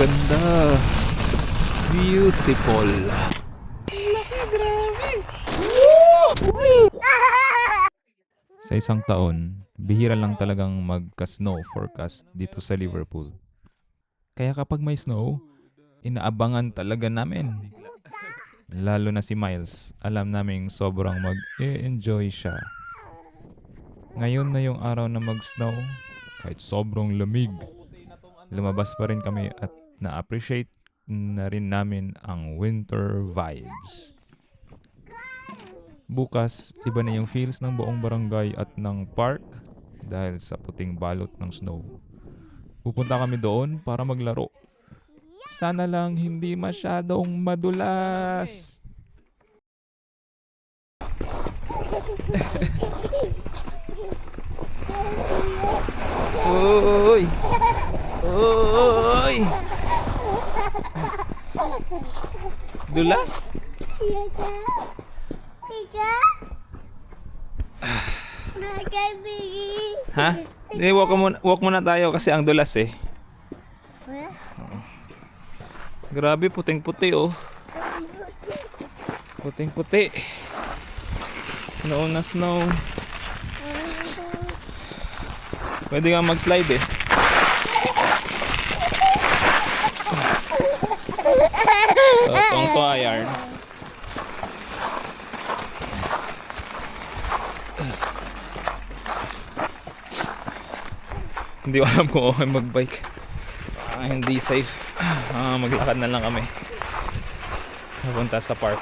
ganda. Beautiful. Sa isang taon, bihira lang talagang magka-snow forecast dito sa Liverpool. Kaya kapag may snow, inaabangan talaga namin. Lalo na si Miles, alam naming sobrang mag-e-enjoy siya. Ngayon na yung araw na mag-snow, kahit sobrang lamig, lumabas pa rin kami at na-appreciate na rin namin ang winter vibes. Bukas, iba na yung feels ng buong barangay at ng park dahil sa puting balot ng snow. Pupunta kami doon para maglaro. Sana lang hindi masyadong madulas. Uy! Uy! Dulas? Tita? Tita? Nakabili. Ha? Hindi, walk muna tayo kasi ang dulas eh. Grabe, puting-puti oh. Puting-puti. Snow na snow. Pwede nga mag-slide eh. Tuwang-tuwa yarn. Hindi ko alam kung okay mag-bike. Hindi safe. Maglakad na lang kami. Papunta sa park.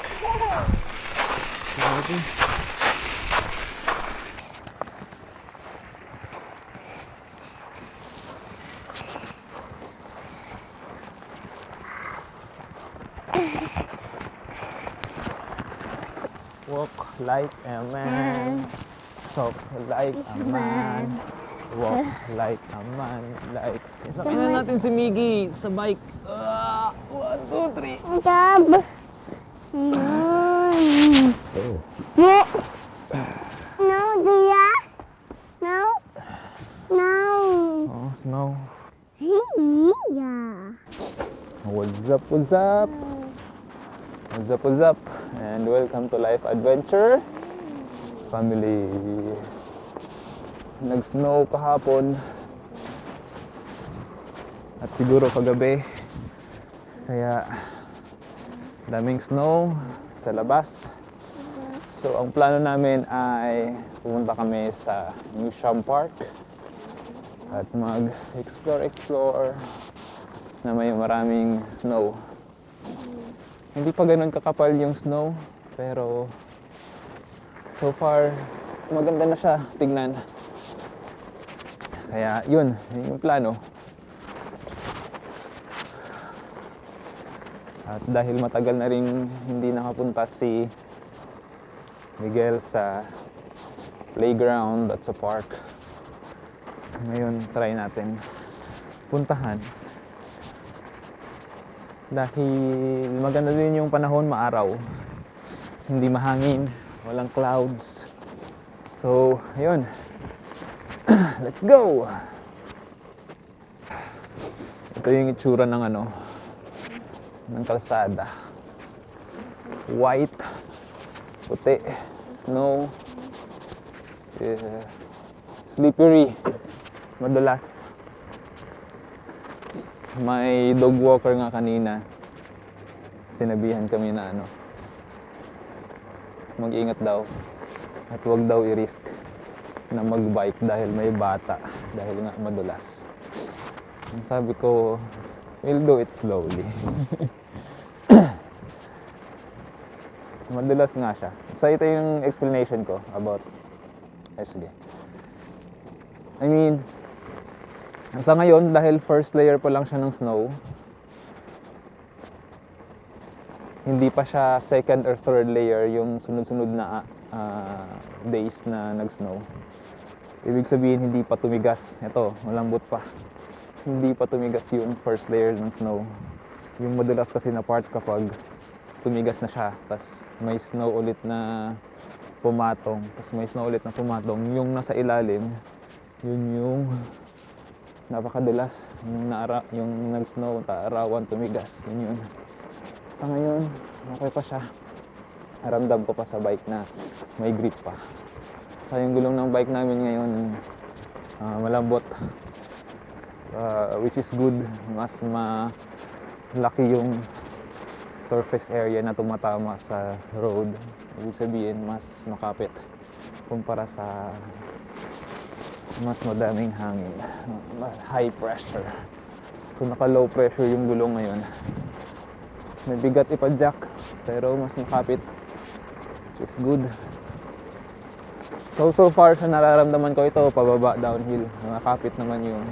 Okay. Walk like a man, talk like a man, walk like a man, like... Isapin na natin si Miggy sa bike. 1, 2, 3. Tab. No. No, do yes? No? No. Oh, no. Yeah. What's up, what's up? What's up, what's up? And welcome to Life Adventure Family. Nag-snow kahapon at siguro kagabi. Kaya daming snow sa labas. So ang plano namin ay pumunta kami sa Newsham Park at mag-explore na may maraming snow. Hindi pa ganun kakapal yung snow, pero so far maganda na siya tignan. Kaya yun yung plano. At dahil matagal na rin hindi nakapunta si Miguel sa playground at sa park, ngayon try natin puntahan. Dahil maganda din yung panahon, maaraw, hindi mahangin, walang clouds. So ayun. Let's go! Ito yung itsura ng ng kalsada. White, puti, snow, slippery, madulas. May dog walker nga kanina. Sinabihan kami na mag-ingat daw at huwag daw i-risk na mag-bike dahil may bata, dahil nga madulas. Ang sabi ko, we'll do it slowly. Madulas nga siya. So ito yung explanation ko about sige. I mean, sa ngayon, dahil first layer pa lang siya ng snow, hindi pa siya second or third layer yung sunod-sunod na days na nag-snow. Ibig sabihin, hindi pa tumigas. Ito, malambot pa. Hindi pa tumigas yung first layer ng snow. Yung madulas kasi na part kapag tumigas na siya, tas may snow ulit na pumatong, tas may snow ulit na pumatong, yung nasa ilalim, yun yung napakadulas. Yung nag-snow, arawan, tumigas. Yun. Sa ngayon, okay pa siya. Ramdam ko pa sa bike na may grip pa. So yung gulong ng bike namin ngayon, malambot. Which is good. Mas malaki yung surface area na tumatama sa road. Ibig sabihin, mas makapit kumpara sa mas madaming hangin. High pressure. So naka-low pressure yung gulong ngayon. May bigat ipa-jack, pero mas makapit. Which is good. So far sa nararamdaman ko ito, pababa, downhill. Nakakapit naman yung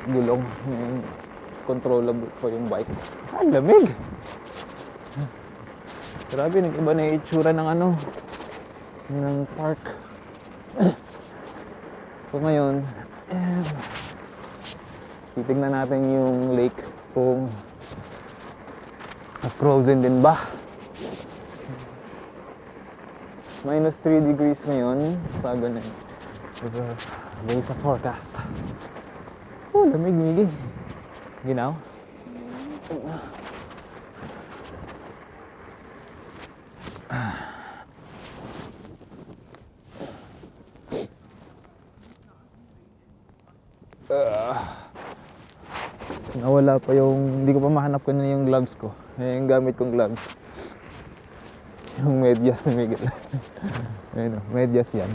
gulong. Yung controllable po yung bike. Lamig! Grabe, nag-iba na yung itsura ng park. So ngayon, titignan natin yung lake kung frozen din ba. Minus 3 degrees ngayon, sabi na based sa forecast. Lamig-migi. Ginaw? Nawala pa hindi ko pa mahanap ko na yung gloves ko. Yung gamit kong gloves. Yung medyas ni Miguel. Ayun, medyas yan.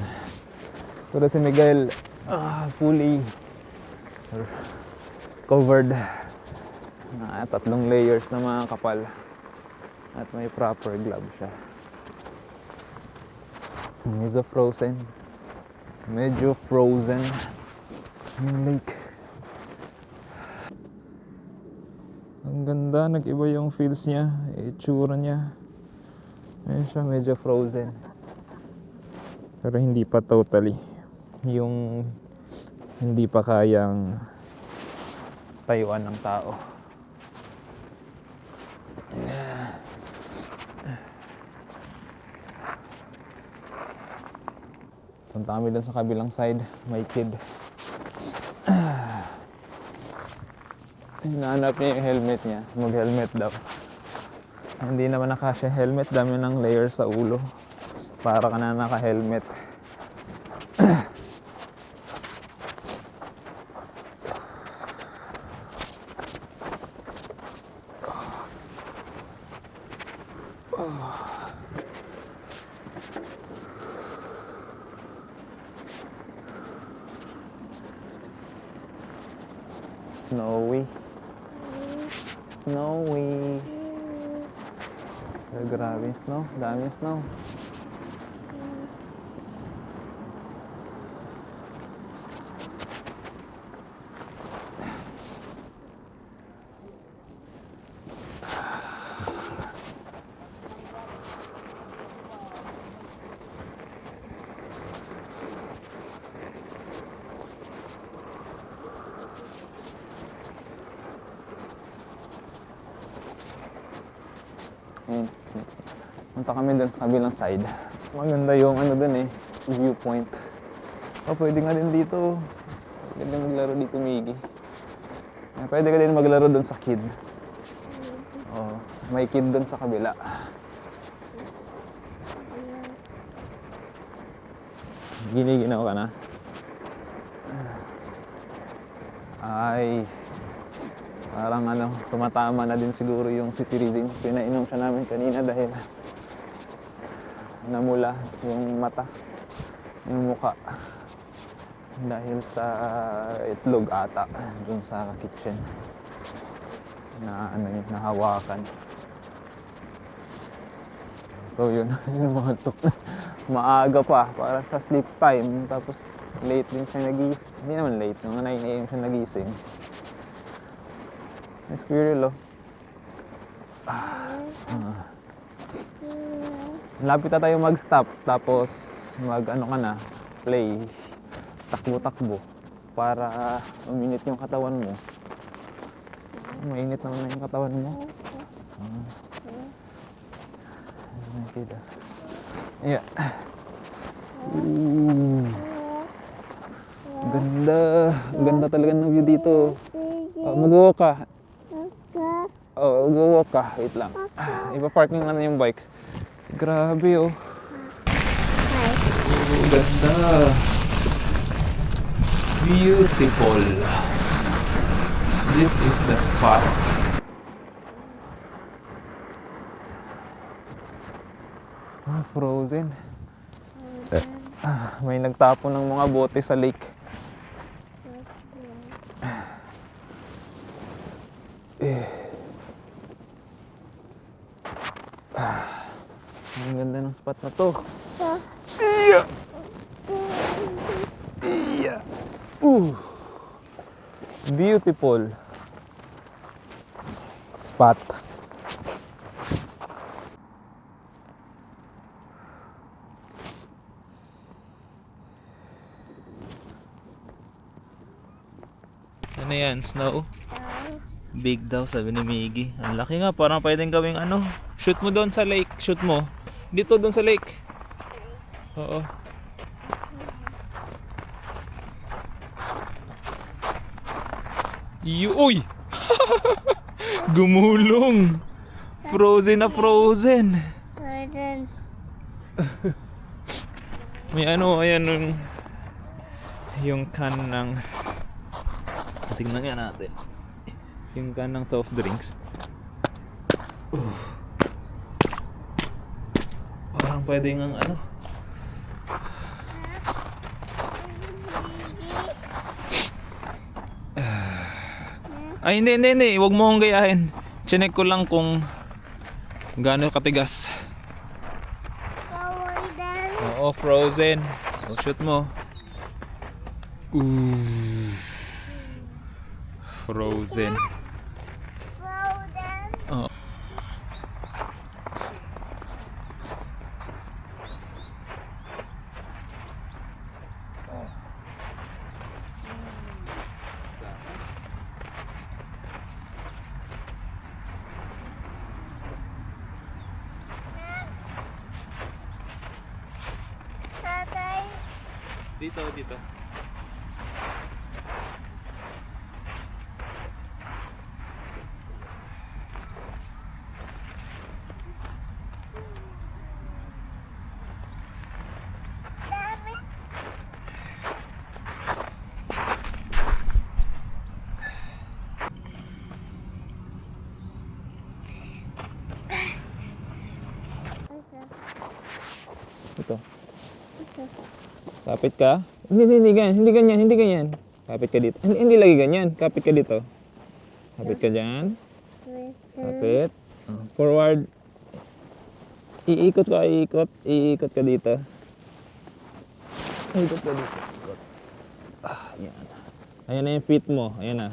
Pero si Miguel, fully covered. 3 layers na mga kapal. At may proper glove siya. Medyo frozen yung lake. Ang ganda, nag-iba yung feels niya, itsura niya. Ayun siya, medyo frozen. Pero hindi pa totally. Yung hindi pa kayang tayuan ng tao. Punta kami dun sa kabilang side, may kid. Hinahanap niya yung helmet niya. Mag-helmet daw. Hindi naman nakasya helmet. Dami ng layers sa ulo. Para ka na naka-helmet. Snowy. Grabe yung snow. Dami yung snow. Ayun. Punta kami dun sa kabilang side. Maganda yung dun viewpoint. Pwede nga din dito. Pwede maglaro dito, Miggy. Pwede ka din maglaro dun sa kid. May kid dun sa kabila. Giniginaw ka na? Ay, parang tumatama na din siguro yung cetirizine. Pinainom siya namin kanina dahil namula yung mata, yung muka. Dahil sa itlog ata dun sa kitchen na nahawakan. So yun, yung mga maaga pa para sa sleep time. Tapos late din siya nagising. Hindi naman late, mga 9 AM siya nagising. Squirrel, Lapit na tayo mag-stop. Tapos play. Takbo-takbo. Para uminit yung katawan mo. Mainit naman na yung katawan mo. Yeah. Ganda. Ganda talaga ng view dito. Mag-walk ka. Oh, mag-walk ka. Wait lang. Ipa-parking na yung bike. Grabe oh. Ganda. Beautiful. This is the spot. Frozen. May nagtapon ng mga bote sa lake. Ang ganda ng spot na to. Iya. Iya. Beautiful spot. Ano yan? Snow? Big daw, sabi ni Miggy. Ang laki nga, parang pwedeng gawing ano. Shoot mo doon sa lake. Shoot mo. Dito doon sa lake. Oo. Uy! Gumulong! Frozen na frozen! Frozen. May ano, ayan yung can ng... Tingnan nga natin. Yung can ng soft drinks. Parang pwedeng ang ano. Ay, hindi. Huwag mo akong gayahin. Chinek ko lang kung gaano katigas. Frozen. Oo, frozen. O, shoot mo. Ooh. Frozen. Frozen. Oo. Tatay. Dito. Dami. Ito. Kapit ka. Hindi ganyan. Kapit ka dito. Hindi lagi ganyan. Kapit ka dito. Kapit ka dyan. Kapit. Forward. Iikot ka. Iikot ka dito. Iikot ka dito. Yan. Ayan na yung feet mo. Ayan na.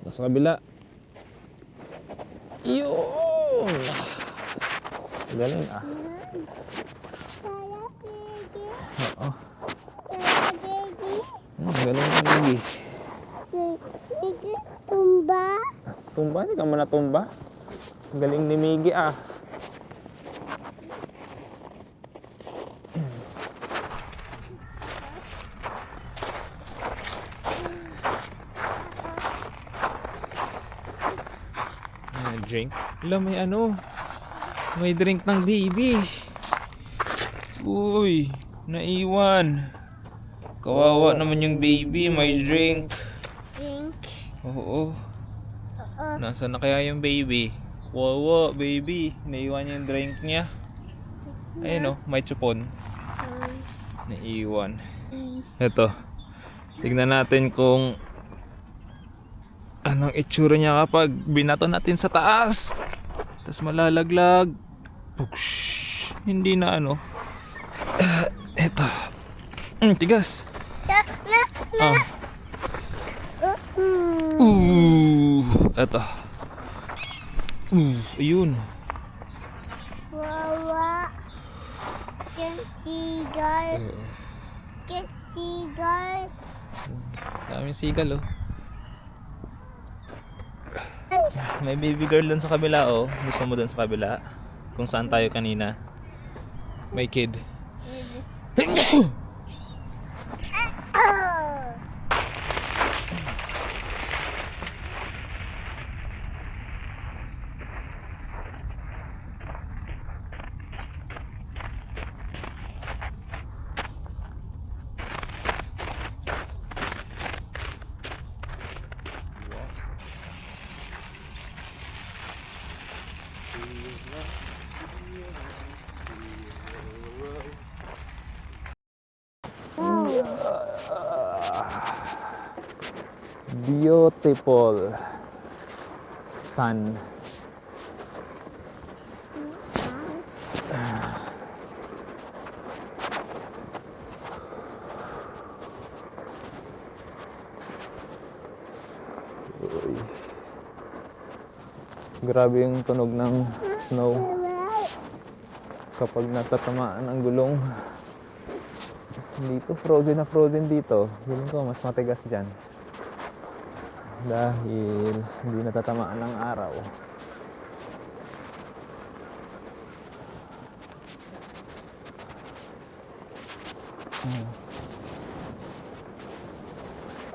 Tapos sa kabila. Yun! Galing ah. Kaya baby. Oo. Kaya baby. Galing ka lagi. Baby. Tumba. Tumba? Hindi ka man natumba? Galing ni Miggy ah. Drink. Wala, may drink ng baby. Uy, naiwan. Kawawa naman yung baby, may drink. Drink. Oo. Nasaan na kaya yung baby? Kawawa, baby. Naiwan yung drink niya. Ayun oh, may chupon. Naiwan. Eto. Tignan natin kung anong itsura niya kapag binato natin sa taas. Tapos malalaglag. Pugsh. Hindi na ano. Eto. Tigas. Ah. Eto. Ayun. Wawa. Seagull. Seagull. Daming sigal oh. May baby girl dun sa kabila oh. Gusto mo dun sa kabila? Kung saan tayo kanina. May kid. Beautiful sun. Uy. Grabe yung tunog ng snow kapag natatamaan ang gulong. Dito, frozen na frozen dito. Feeling ko mas matigas dyan. Dahil hindi natatamaan ng araw.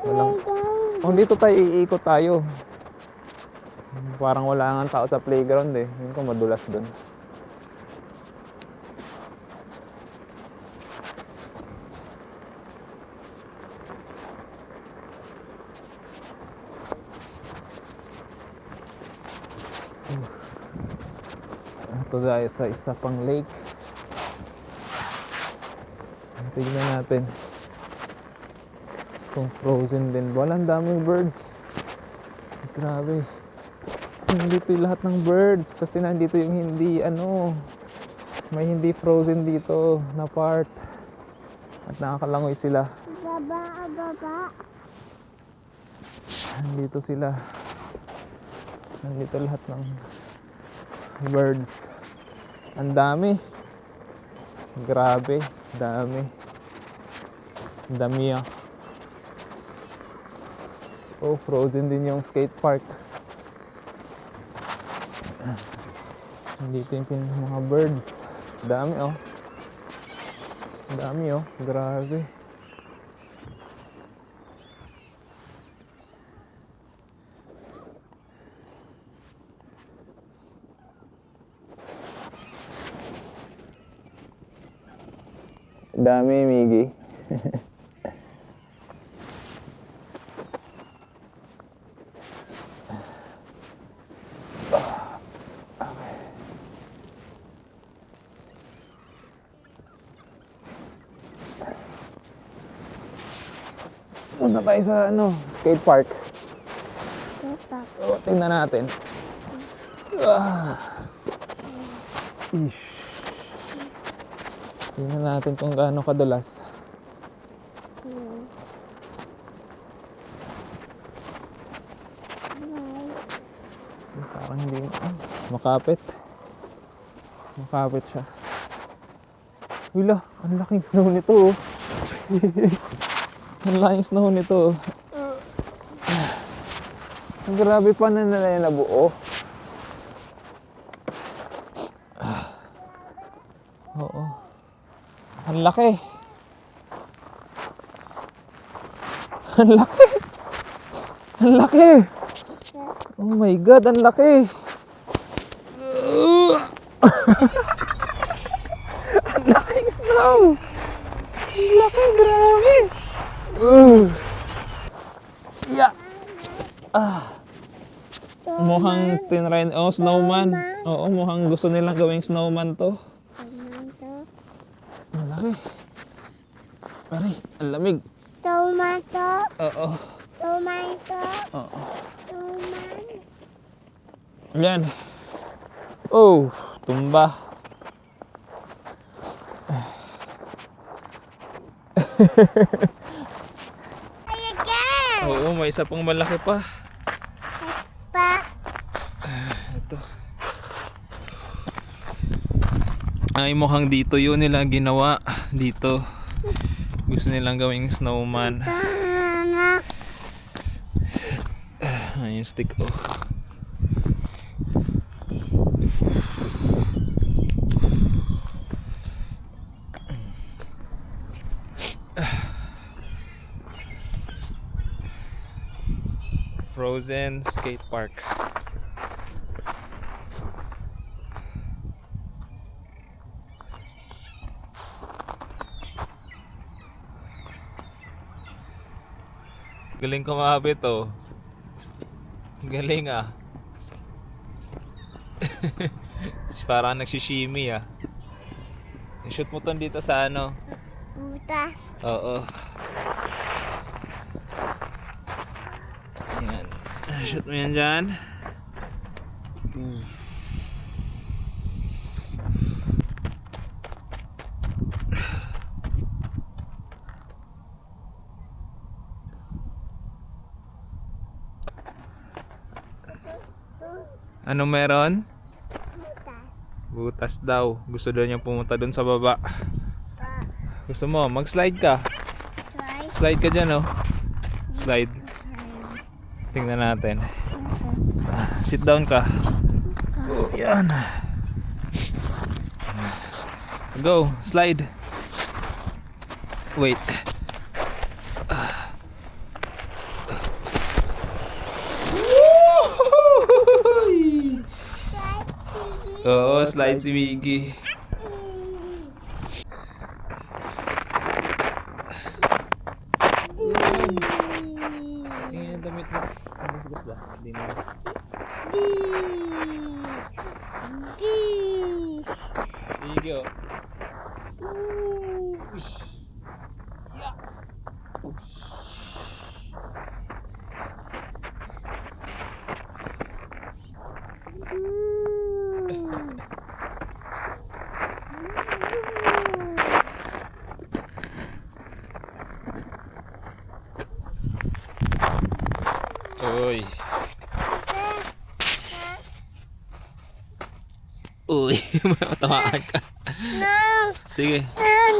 Walang... Kung dito tayo iikot tayo. Parang wala nga tao sa playground eh. Yun ko madulas dun. Ito tayo sa isa pang lake. Tignan natin kung frozen din. Walang daming birds. Grabe. Nandito yung lahat ng birds kasi nandito yung hindi may hindi frozen dito na part at nakakalangoy sila. Baba. Nandito sila. Nandito lahat ng birds. Ang dami. Grabe, dami. Dami ah. Oh, frozen din yung skate park. Dito yung mga birds. Dami oh. Dami oh. Grabe. Dami, Miggy. Punta tayo sa skate park. Oh, tingnan natin. Ish. Tingnan natin kung gaano kadulas. Parang hindi makapit. Makapit siya. Wala, ang laking snow nito. Ang laking snow nito. Ang grabe pa na nabuo. Oo. Ang laki. Ang laki. Ang laki. Oh my God, ang laki. Ang laking snow. Ang laki, grabe. Yeah. Mukhang tinry, snowman. Oo, mukhang gusto nilang gawing snowman to. Ang laki. Pare, ang lamig. Tomato. Oo. Tomato. Oo. Tomato. Yan. Oh, tumba. Again. Oo, may isa pang malaki pa. Pa. Ito. Ay, mukhang dito yun nila ginawa. Dito. Gusto nilang gawing snowman. Mama. Ay, yung stick oh. Frozen skate park. Galing kumabit oh. Galing ah. Parang nagsishimi ah. I-shoot mo to dito sa ano. Butas. Oo. Yan. Shoot mo yan dyan. Ano meron? Butas. Butas daw. Gusto daw niya pumunta doon sa baba. Pa. Gusto mo, mag-slide ka. Try. Slide ka dyan, oh. Slide. Tingnan natin. Sit down ka. Oh, yan. Go, slide. Wait. Oo, slide si Miggy. Tingnan yung damit mo. Masgas ba? Hindi na. Miggy, oh. Uy. Uy, matamaan ka. No. Sige.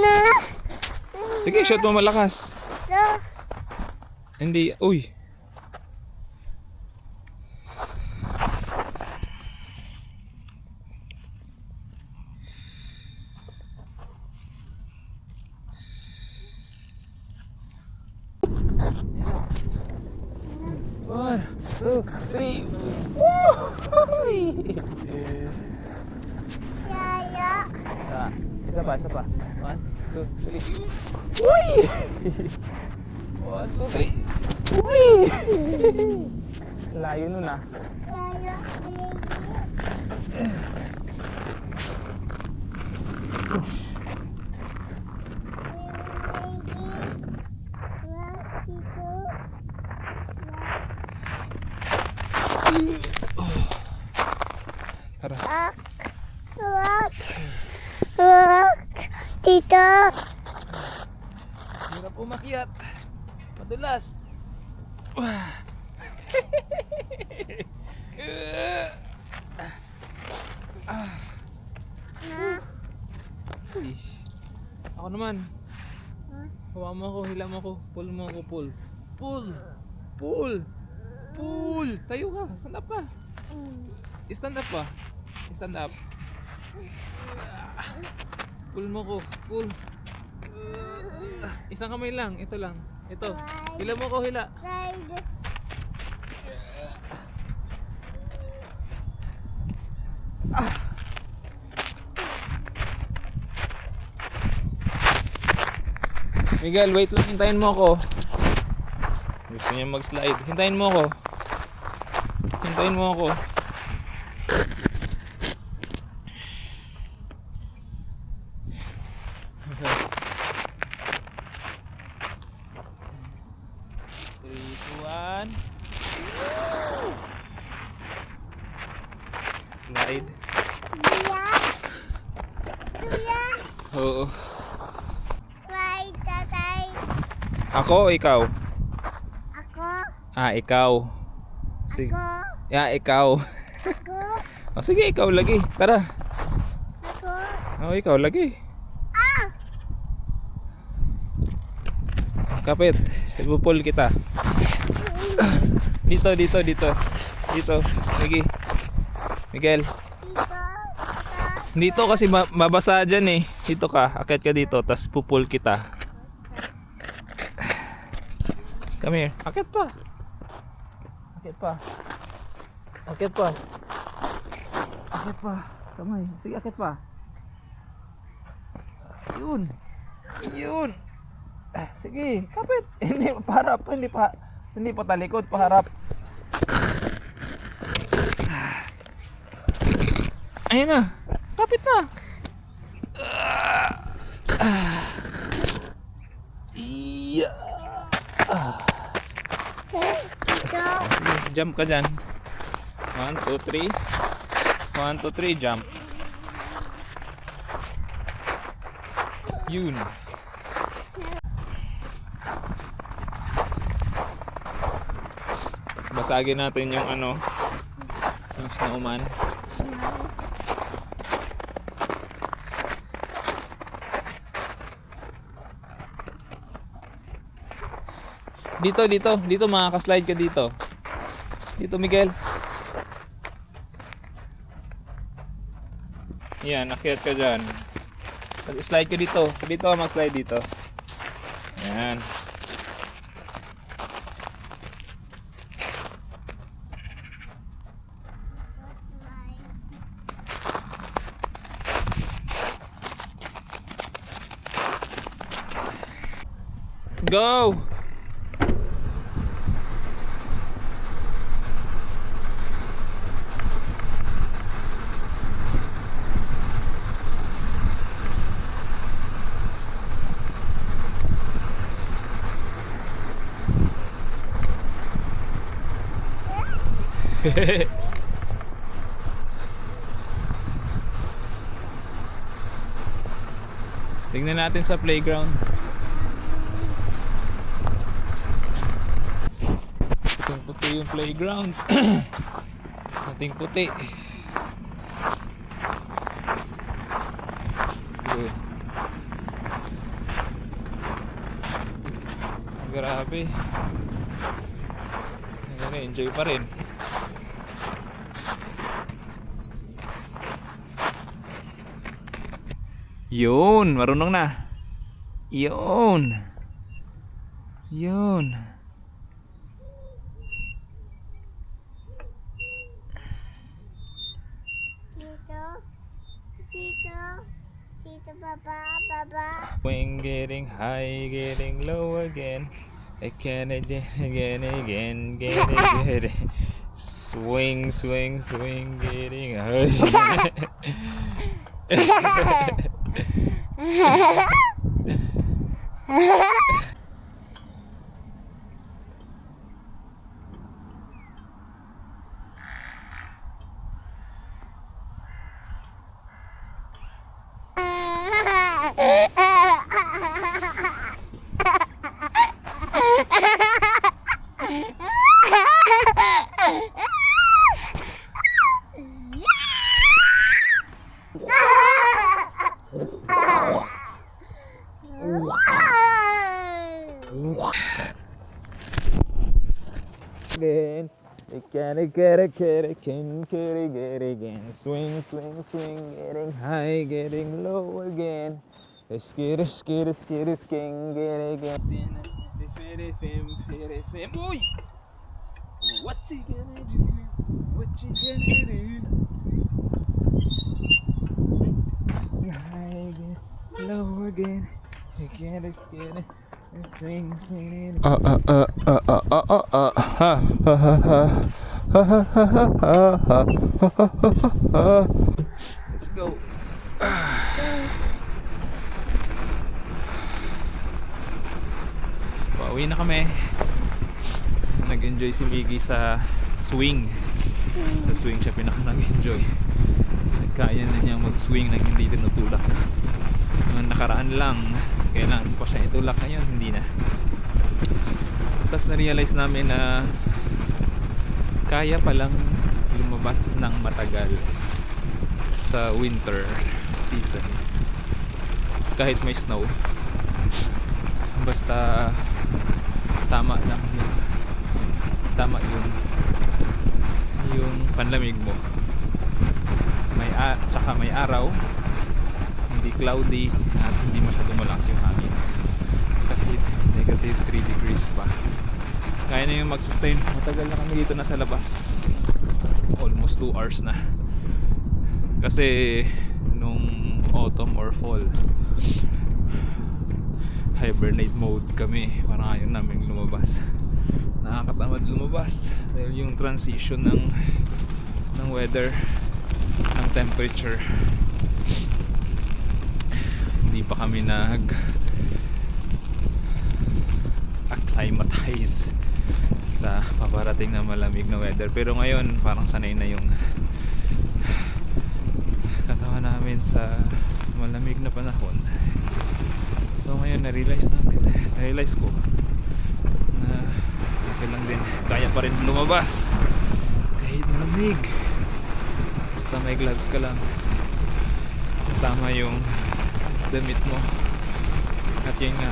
No. Sige, shot mo malakas. No. Hindi, uy. One, two, three. Yaya. Isa pa, isa pa. One, two, three. Uy! One, two, three. Uy! Layo nun ah. Yaya. Tara. Wak. Wak. Tito. Hirap umakyat. Madulas. Ish. Ako naman. Hawa mo ako, hila mo ako, pull mo ako, pull. Pull! Pull! Pull! Tayo ka, stand up ka. Stand up pa. Stand up. Pull mo ko, pull. Isang kamay lang, ito lang. Ito. Hila mo ko, hila. Ride. Miguel, wait lang, hintayin mo ako. Gusto niya mag-slide. Hintayin mo ako. Hintayin mo ako. Okay. 3, 2, 1. Slide. Dia. Dia. Oo. Ride, tatay. Ako o ikaw? Ako. Ah, ikaw. Sige. Ako. Yeah, ikaw. Ako. O sige, ikaw lagi. Tara. Ako. O, ikaw lagi. Ah! Kapit. Ipupul kita. Dito, dito, dito. Dito. Lagi. Miguel. Dito. Dito. Dito kasi mabasa dyan eh. Dito ka. Akit ka dito. Tas pupul kita. Come here. Akit pa. Akit pa. Akit pa. Akit pa. Kamay. Sige, akit pa. Yun. Yun. Sige, kapit. Hindi paharap, hindi pa talikod, paharap. Ayun na. Kapit na. Dito. Sige, jump ka dyan. 1, 2, 3. 1, 2, 3, jump. Yun. Basagin natin yung ano, yung snowman. Dito makaka-slide ka dito. Dito, Miguel. Yan, akyat ka dyan. Slide ka dito. Dito ka mag-slide dito. Yan. Go! Tingnan natin sa playground. Puting-puti yung playground. Puting-puti. Good. Grabe. Enjoy pa rin. Yun, marunong na. Yun. Yun. Dito. Dito. Dito, baba, baba. When getting high, getting low again. I can't again, get it. Swing, swing, swing, getting high. Again, get it again. Swing, swing, swing, getting high, getting low again. Skid, skid, skid, sking, get it again. Boy, what you gonna do? What you gonna do? High again, low again. Get it, skid, swing, swing. Let's go. Pauwi na kami. Nag-enjoy si Miggy sa swing. Sa swing siya nag-enjoy. Kaya na niyang mag-swing nang hindi tinutulak. Yung nakaraan lang, kailangan pa siya itulak, ngayon hindi na. Tapos na-realize namin na kaya palang lumabas ng matagal sa winter season kahit may snow, basta tama lang yung panlamig mo, tsaka may araw, hindi cloudy at hindi masyadong malakas yung hangin, kahit negative 3 degrees pa, kaya na yung mag-sustain. Matagal na kami dito nasa labas, almost 2 hours na, kasi nung autumn or fall hibernate mode kami, parang ayaw namin lumabas, nakakatamad lumabas dahil yung transition ng weather ng temperature. Hindi pa kami acclimatize sa paparating na malamig na weather, pero ngayon parang sanay na yung katawan namin sa malamig na panahon. So ngayon na-realize ko na okay lang din, kaya pa rin lumabas kahit malamig, basta may gloves ka lang, tama yung damit mo, at yun nga,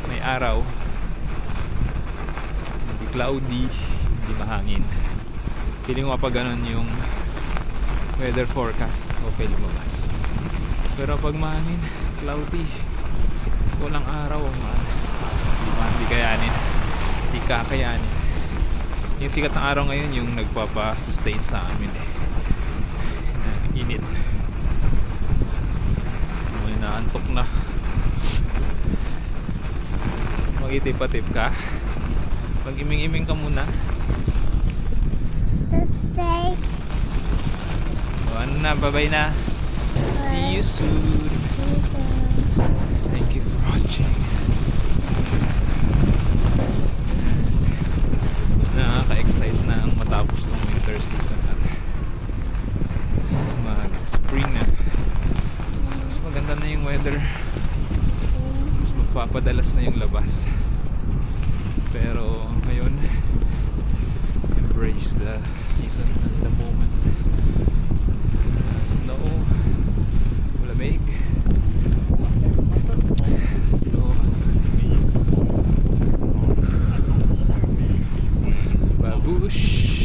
may araw, hindi cloudy, hindi mahangin. Feeling ko kapag ganun yung weather forecast, okay lumabas. Pero pag mahangin, cloudy, walang araw, hindi kayanin, hindi kakayanin. Yung sikat ng araw ngayon yung nagpapa-sustain sa amin na init. May naantok na. Mag-itip-atip ka, mag-iming-iming ka muna. Take. Ano na, bye-bye na. See you soon. Thank you for watching. Nakaka-excite na ang matapos ng winter season at mag-spring na. Mas maganda na yung weather. Mas magpapadalas na yung labas. Pero ngayon, embrace the season and the moment. Snow, malamig. So babush.